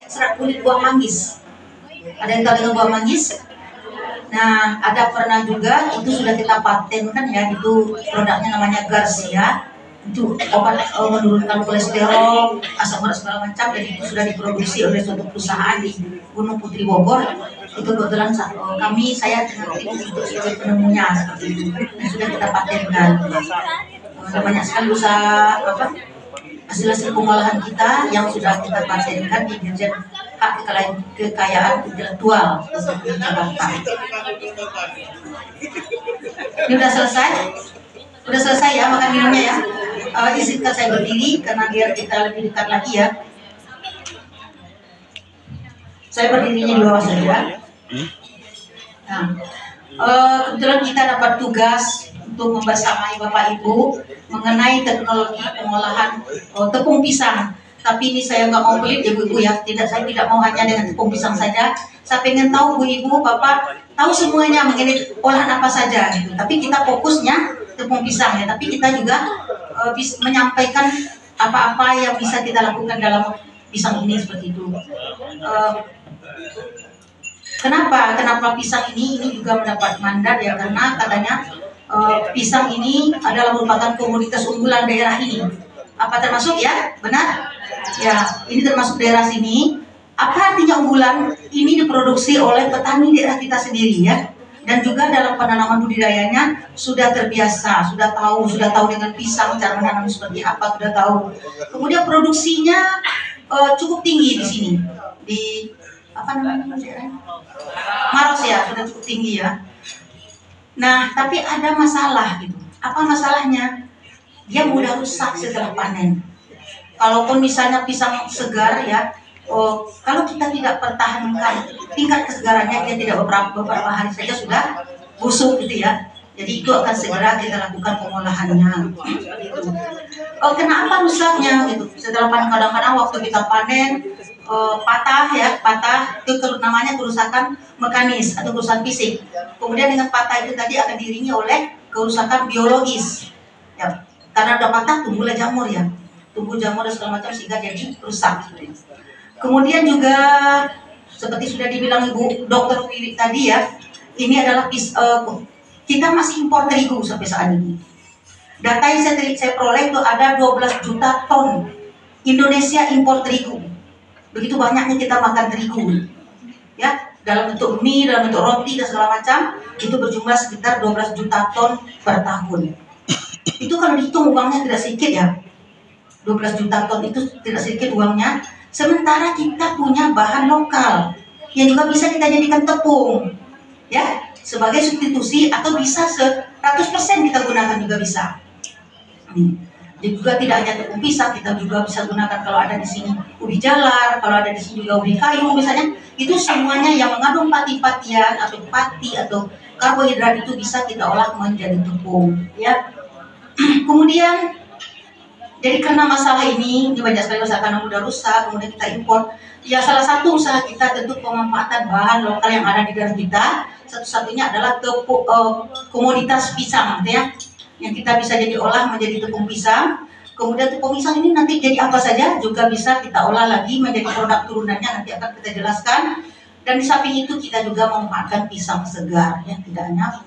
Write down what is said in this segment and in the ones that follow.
serat kulit buah manggis. Ada yang tahu dengan buah manggis? Nah, ada pernah juga itu sudah kita patenkan ya, itu produknya namanya Garcia. Itu obat menurunkan kolesterol, asam urat segala macam, dan itu sudah diproduksi oleh suatu perusahaan di Gunung Putri Bogor. Itu kebetulan saya dengan itu sebagai penemunya seperti itu, dan sudah kita patenkan. Banyak sekali usaha hasil pengolahan kita yang sudah kita patenkan di Dirjen Hak Kekayaan Intelektual Jakarta. Ini udah selesai? Udah selesai ya makan minumnya ya. Izinkan saya berdiri karena biar kita lebih dekat lagi ya. Saya berdirinya di bawah saja. Nah, kebetulan kita dapat tugas untuk membersamai Bapak Ibu mengenai teknologi pengolahan tepung pisang. Tapi ini saya nggak mau pelit ya Bu Ibu ya. Saya tidak mau hanya dengan tepung pisang saja. Saya pengen tahu Bu Ibu, Bapak tahu semuanya mengenai olahan apa saja gitu. Tapi kita fokusnya tepung pisang ya. Tapi kita juga menyampaikan apa-apa yang bisa kita lakukan dalam pisang ini seperti itu. Kenapa pisang ini juga mendapat mandat ya, karena katanya pisang ini adalah merupakan komoditas unggulan daerah ini. Apa termasuk ya? Benar? Ya, ini termasuk daerah sini. Apa artinya unggulan? Ini diproduksi oleh petani daerah kita sendiri ya. Dan juga dalam penanaman budidayanya sudah terbiasa, sudah tahu dengan pisang cara menanam seperti apa, sudah tahu. Kemudian produksinya cukup tinggi di sini. Di apa namanya? Maros ya, sudah cukup tinggi ya. Nah, tapi ada masalah gitu. Apa masalahnya? Dia mudah rusak setelah panen. Kalaupun misalnya pisang segar ya, kalau kita tidak pertahankan tingkat kesegarannya, dia tidak beberapa hari saja sudah busuk gitu ya. Jadi itu akan segera kita lakukan pengolahannya. Kenapa rusaknya gitu? Setelah panen, kadang-kadang waktu kita panen patah itu namanya kerusakan mekanis atau kerusakan fisik. Kemudian dengan patah itu tadi akan diiringi oleh kerusakan biologis ya, karena udah patah tumbuhlah jamur ya, tumbuh jamur dan segala macam sehingga jadi rusak gitu. Kemudian juga seperti sudah dibilang Ibu Dokter Wiwi tadi ya, ini adalah kita masih impor terigu sampai saat ini. Data yang saya peroleh itu ada 12 juta ton Indonesia impor terigu. Begitu banyaknya kita makan terigu ya, dalam bentuk mie, dalam bentuk roti dan segala macam, itu berjumlah sekitar 12 juta ton per tahun. Itu kalau dihitung uangnya tidak sedikit ya, 12 juta ton itu tidak sedikit uangnya. Sementara kita punya bahan lokal yang juga bisa kita jadikan tepung ya, sebagai substitusi, atau bisa 100% kita gunakan juga bisa. Juga tidak hanya tepung pisang, kita juga bisa gunakan kalau ada di sini ubi jalar, kalau ada di sini juga ubi kayu misalnya. Itu semuanya yang mengandung pati-patian atau pati atau karbohidrat itu bisa kita olah menjadi tepung ya. Kemudian jadi karena masalah ini banyak sekali masalah, karena mudah rusak, kemudian kita impor. Ya, salah satu usaha kita tentu pemanfaatan bahan lokal yang ada di daerah kita. Satu-satunya adalah komoditas pisang ya, yang kita bisa jadi olah menjadi tepung pisang. Kemudian tepung pisang ini nanti jadi apa saja juga bisa kita olah lagi menjadi produk turunannya, nanti akan kita jelaskan. Dan di samping itu kita juga memanfaatkan pisang segar ya, tidak hanya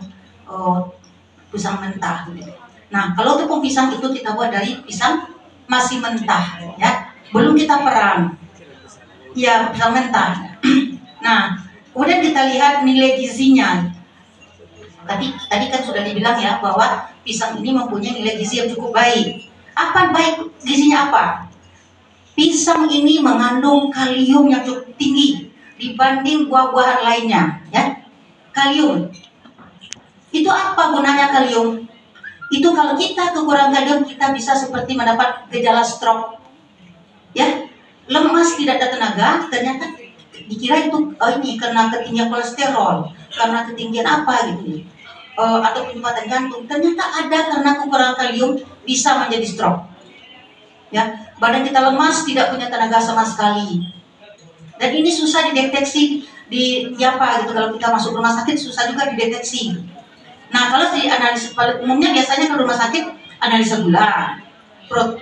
pisang mentah gitu. Nah, kalau tepung pisang itu kita buat dari pisang masih mentah ya, belum kita perang ya, pisang mentah. Nah, kemudian kita lihat nilai gizinya. Tadi kan sudah dibilang ya bahwa pisang ini mempunyai nilai gizi yang cukup baik. Apa baik gizinya apa? Pisang ini mengandung kalium yang cukup tinggi dibanding buah-buahan lainnya ya. Kalium itu apa gunanya kalium? Itu kalau kita kekurangan kalium, kita bisa seperti mendapat gejala stroke ya, lemas, tidak ada tenaga. Ternyata dikira itu ini karena ketinggian kolesterol, karena ketinggian apa gitu atau penyumbatan jantung. Ternyata ada karena kekurangan kalium bisa menjadi stroke ya. Badan kita lemas, tidak punya tenaga sama sekali, dan ini susah dideteksi di apa gitu. Kalau kita masuk rumah sakit susah juga dideteksi. Nah, kalau di analisa umumnya biasanya ke rumah sakit analisa gula,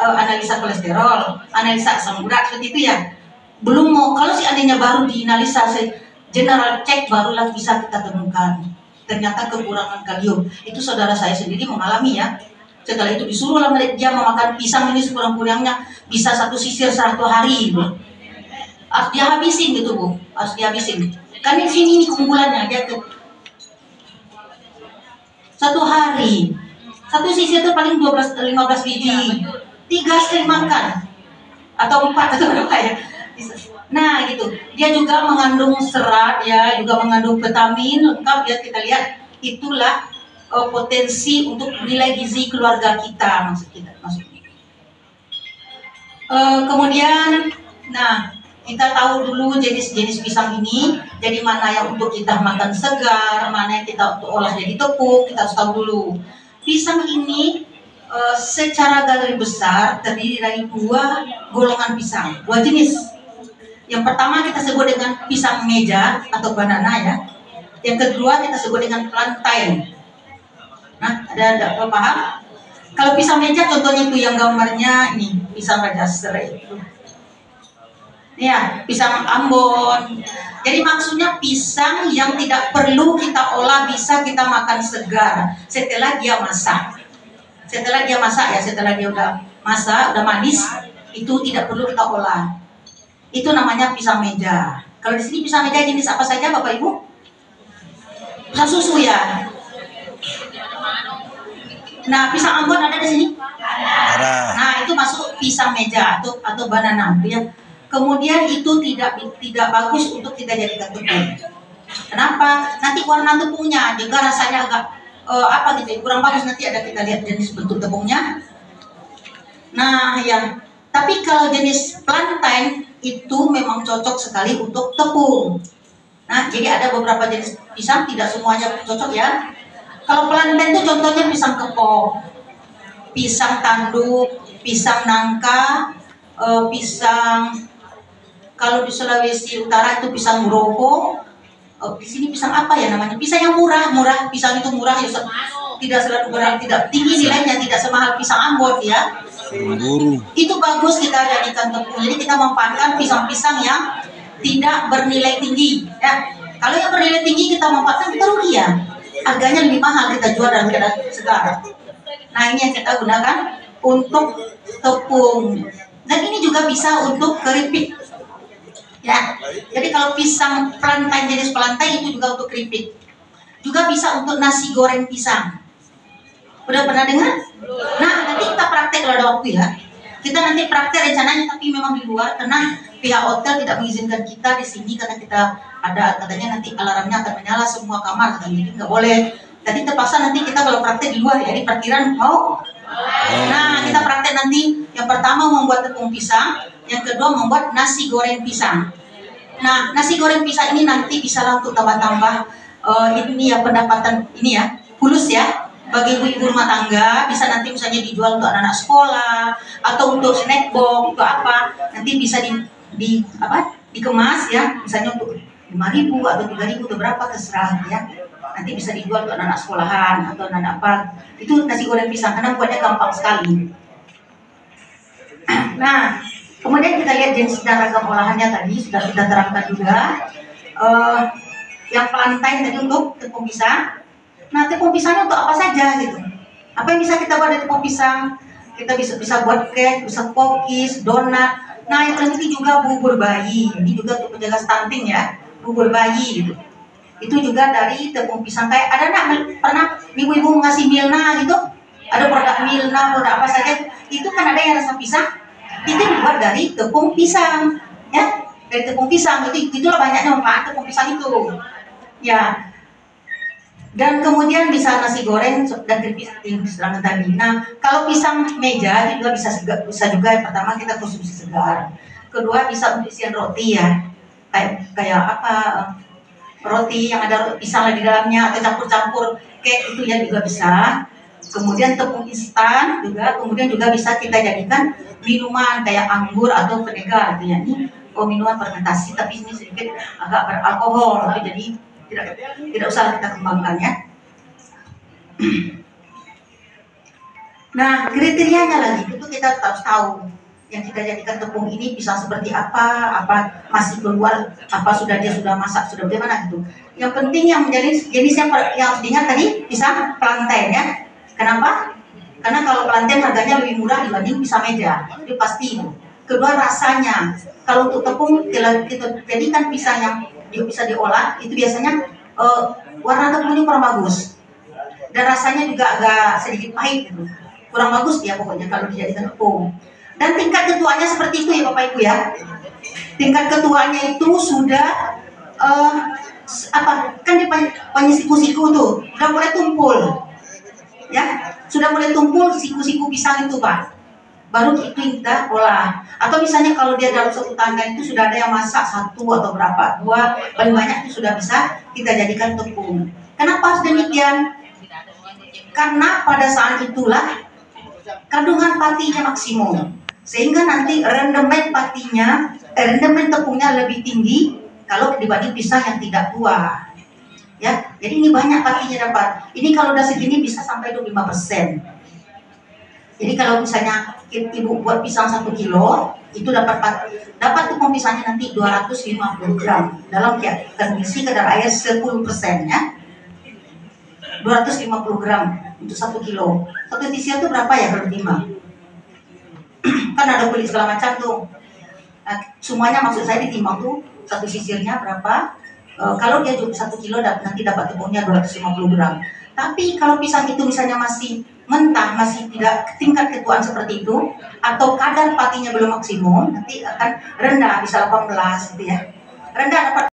analisa kolesterol, analisa asam urat seperti itu ya. Belum mau kalau si seandainya baru dianalisa, general check, barulah bisa kita temukan ternyata kekurangan kalium. Itu saudara saya sendiri mengalami ya. Setelah itu disuruh lah dia memakan pisang ini sekurang-kurangnya bisa 1 sisir 1 hari gitu. Harus dihabisin gitu Bu, harus dihabisin. Kan di sini keunggulannya dia tuh 1 hari 1 sisir itu paling 12-15 biji, 3 sekali makan atau 4 atau berapa ya. Nah gitu, dia juga mengandung serat ya, juga mengandung vitamin lengkap ya. Kita lihat itulah potensi untuk nilai gizi keluarga kita maksudnya. Kemudian, nah kita tahu dulu jenis-jenis pisang ini. Jadi mana yang untuk kita makan segar, mana yang kita untuk olah jadi tepung, kita harus tahu dulu. Pisang ini secara garis besar terdiri dari 2 golongan pisang, 2 jenis. Yang pertama kita sebut dengan pisang meja atau banana ya. Yang kedua kita sebut dengan plantain. Nah, ada paham? Kalau pisang meja contohnya itu yang gambarnya ini, pisang raja serai itu. Ya, pisang Ambon. Jadi maksudnya pisang yang tidak perlu kita olah, bisa kita makan segar setelah dia masak. Setelah dia masak ya, setelah dia udah masak, udah manis, itu tidak perlu kita olah. Itu namanya pisang meja. Kalau di sini pisang meja jenis apa saja Bapak Ibu? Pisang susu ya. Nah, pisang Ambon ada di sini? Ada. Nah, itu masuk pisang meja atau banana ya. Kemudian itu tidak bagus untuk kita jadikan tepung. Kenapa? Nanti warna tepungnya juga rasanya agak apa gitu, kurang bagus. Nanti ada kita lihat jenis bentuk tepungnya. Nah, ya. Tapi kalau jenis plantain itu memang cocok sekali untuk tepung. Nah, jadi ada beberapa jenis pisang, tidak semuanya cocok ya. Kalau plantain itu contohnya pisang kepok, pisang tanduk, pisang nangka, pisang, kalau di Sulawesi Utara itu pisang groko. Di sini pisang apa ya namanya? Pisang yang murah, pisang itu murah ya, tidak selalu berat, tidak tinggi nilainya, tidak semahal pisang Ambon ya. Itu bagus kita jadikan tepung. Jadi kita memanfaatkan pisang-pisang yang tidak bernilai tinggi ya. Kalau yang bernilai tinggi kita manfaatkan, kita rugi ya. Harganya lebih mahal kita jual daripada segar. Nah, ini yang kita gunakan untuk tepung. Dan ini juga bisa untuk keripik ya. Jadi kalau pisang plantain, jenis plantain itu juga untuk keripik. Juga bisa untuk nasi goreng pisang. Udah pernah dengar? Nah, nanti kita praktek kalau ada waktu ya. Kita nanti praktek rencananya, tapi memang di luar karena pihak hotel tidak mengizinkan kita di sini karena kita ada katanya nanti alarmnya akan menyala semua kamar katanya, jadi nggak boleh. Jadi terpaksa nanti kita kalau praktek di luar ya, di parkiran mau. Nah, kita praktek nanti. Yang pertama membuat tepung pisang, yang kedua membuat nasi goreng pisang. Nah, nasi goreng pisang ini nanti bisa lah untuk tambah-tambah ini ya, pendapatan ini ya, fulus ya. Bagi ibu-ibu rumah tangga bisa nanti misalnya dijual untuk anak-anak sekolah atau untuk snack box atau apa, nanti bisa dikemas ya, misalnya untuk 5.000 atau 3.000 atau berapa terserah ya. Nanti bisa dijual untuk anak-anak sekolahan atau anak apa. Itu nasi goreng pisang karena buatnya gampang sekali. Nah, kemudian kita lihat jenis dan ragam olahannya tadi sudah kita terangkan juga. Yang plantain tadi untuk tepung pisang. Nah, tepung pisangnya untuk apa saja gitu? Apa yang bisa kita buat dari tepung pisang? Kita bisa buat cake, bisa cookies, donat. Nah, yang penting juga bubur bayi. Ini juga untuk menjaga stunting ya, bubur bayi gitu. Itu juga dari tepung pisang. Kayak ada pernah ibu-ibu ngasih Milna gitu? Ada produk Milna, produk apa saja? Itu kan ada yang rasa pisang. Itu dibuat dari tepung pisang, ya. Dari tepung pisang itulah banyaknya manfaat tepung pisang itu, ya. Dan kemudian bisa nasi goreng dan keripik yang diserangkan tadi. Nah, kalau pisang meja juga bisa juga. Yang pertama kita konsumsi segar. Kedua bisa untuk isian roti ya. Kayak apa? Roti yang ada pisang di dalamnya atau campur-campur cake itu ya juga bisa. Kemudian tepung instan juga. Kemudian juga bisa kita jadikan minuman kayak anggur atau vinegar gitu ya. Ini minuman fermentasi tapi ini sedikit agak beralkohol. Jadi tidak usah kita kembangkan ya. Nah, kriterianya lagi itu kita harus tahu. yang kita jadikan tepung ini pisang seperti apa masih keluar, apa dia sudah masak, sudah bagaimana gitu. Yang penting yang menjadi jenis yang harus diingat tadi pisang plantain ya. Kenapa? Karena kalau plantain harganya lebih murah dibanding pisang meja, itu pasti itu. Kedua, rasanya. Kalau untuk tepung kita jadikan pisang yang bisa diolah, itu biasanya warna tepungnya kurang bagus dan rasanya juga agak sedikit pahit gitu. Kurang bagus dia pokoknya kalau dijadikan tepung. Dan tingkat ketuanya seperti itu ya Bapak Ibu ya. Tingkat ketuanya itu sudah kan dia punya siku-siku tuh, sudah mulai tumpul. Ya, sudah mulai tumpul siku-siku pisang itu Pak. Baru itu kita olah. Atau misalnya kalau dia dalam satu tangga itu sudah ada yang masak satu atau berapa, dua, paling banyak itu sudah bisa kita jadikan tepung. Kenapa harus demikian? Karena pada saat itulah kandungan patinya maksimum, sehingga nanti rendemen tepungnya lebih tinggi kalau dibanding pisang yang tidak tua. Ya, jadi ini banyak patinya dapat. Ini kalau udah segini bisa sampai 25%. Jadi kalau misalnya ibu buat pisang 1 kilo, itu dapat tepung pisangnya nanti 250 gram dalam kondisi kadar air 10% ya. 250 gram untuk 1 kilo. Satu sisir itu berapa ya kalau ditimbang? Kan ada kulit segala macam tuh. Nah, semuanya maksud saya ditimbang tuh satu sisirnya berapa? Kalau dia 1 kilo nanti dapat tepungnya 250 gram. Tapi kalau pisang itu misalnya masih mentah, masih tidak tingkat ketuaan seperti itu, atau kadar patinya belum maksimum, nanti akan rendah, bisa 18 gitu ya. Rendah dapat